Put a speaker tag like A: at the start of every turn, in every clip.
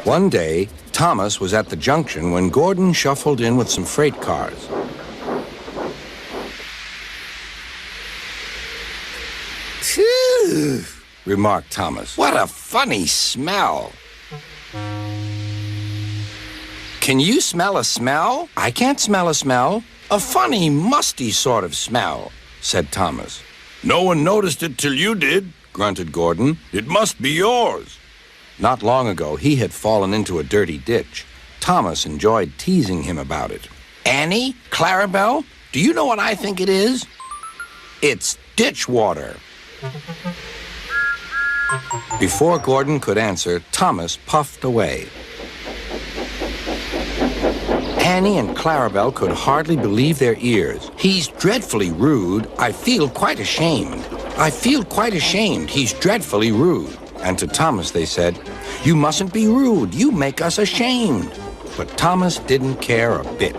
A: One day, Thomas was at the junction when Gordon shuffled in with some freight cars.
B: Phew,
A: Remarked Thomas.
B: what a funny smell.
A: Can you smell a smell? I can't smell a smell.
B: A funny, musty sort of smell,
A: Said Thomas.
B: No one noticed it till you did,
A: Grunted Gordon.
B: It must be yours.
A: Not long ago, he had fallen into a dirty ditch. Thomas enjoyed teasing him about it.
B: Annie, Clarabelle, do you know what I think it is? It's ditch water.
A: Before Gordon could answer, Thomas puffed away. Annie and Clarabelle could hardly believe their ears.
B: He's dreadfully rude. I feel quite ashamed. I feel quite ashamed. He's dreadfully rude.
A: And to Thomas they said, "You mustn't be rude. You make us ashamed." But Thomas didn't care a bit.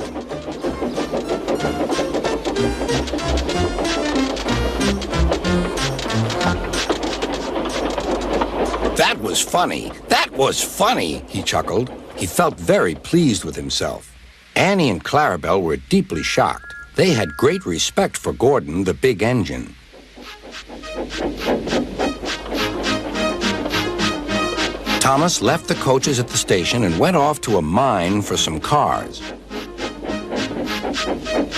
B: That was funny. That was funny,
A: He chuckled. He felt very pleased with himself. Annie and Clarabelle were deeply shocked. They had great respect for Gordon, the big engine. Thomas left the coaches at the station and went off to a mine for some cars.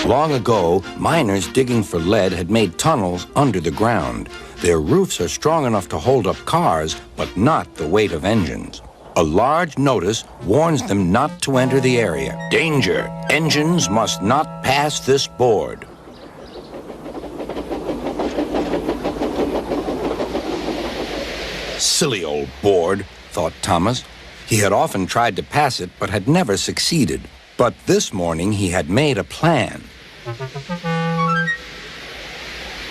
A: Long ago, miners digging for lead had made tunnels under the ground. Their roofs are strong enough to hold up cars, but not the weight of engines. A large notice warns them not to enter the area. Danger! Engines must not pass this board. Silly old board, thought Thomas. He had often tried to pass it, but had never succeeded. But this morning he had made a plan.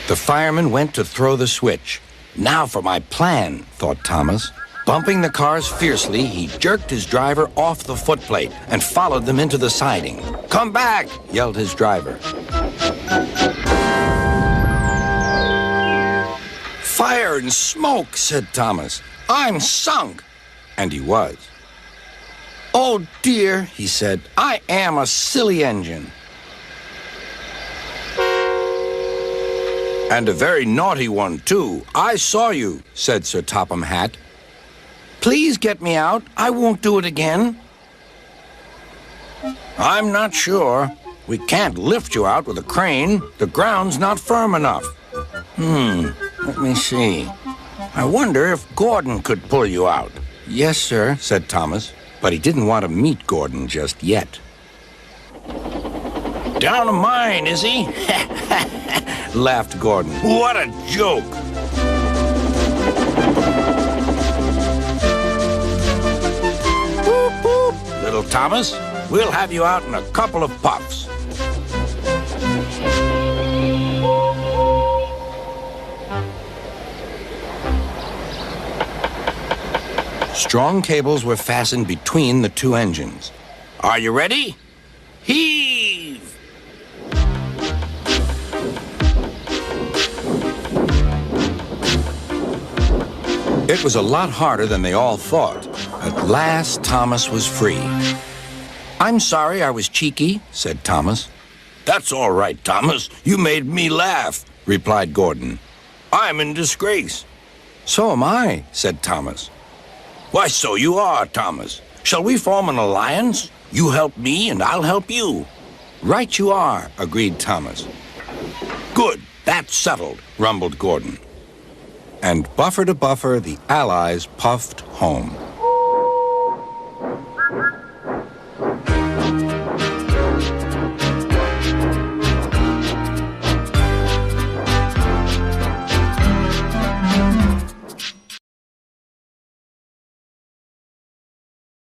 A: The fireman went to throw the switch. Now for my plan, thought Thomas. Bumping the cars fiercely, he jerked his driver off the footplate and followed them into the siding. "Come back!" yelled his driver.
B: Fire and smoke, said Thomas. I'm sunk.
A: And he was.
B: Oh, dear,
A: He said,
B: I am a silly engine.
A: "And a very naughty one, too. I saw you," said Sir Topham Hatt.
B: Please get me out. I won't do it again.
A: "I'm not sure. We can't lift you out with a crane. The ground's not firm enough."
B: Let me see. I wonder if Gordon could pull you out.
A: "Yes, sir," said Thomas, but he didn't want to meet Gordon just yet.
B: Down a mine, is he?
A: Laughed Gordon.
B: What a joke. Boop, boop. Little Thomas, we'll have you out in a couple of puffs.
A: Strong cables were fastened between the two engines.
B: Are you ready? Heave!
A: It was a lot harder than they all thought. At last, Thomas was free. "I'm sorry I was cheeky," said Thomas.
B: That's all right, Thomas. You made me laugh, replied Gordon. I'm in disgrace.
A: "So am I," said Thomas.
B: Why, so you are, Thomas. Shall we form an alliance? You help me and I'll help you.
A: "Right you are," agreed Thomas.
B: Good, that's settled, rumbled Gordon.
A: And buffer to buffer, the Allies puffed home.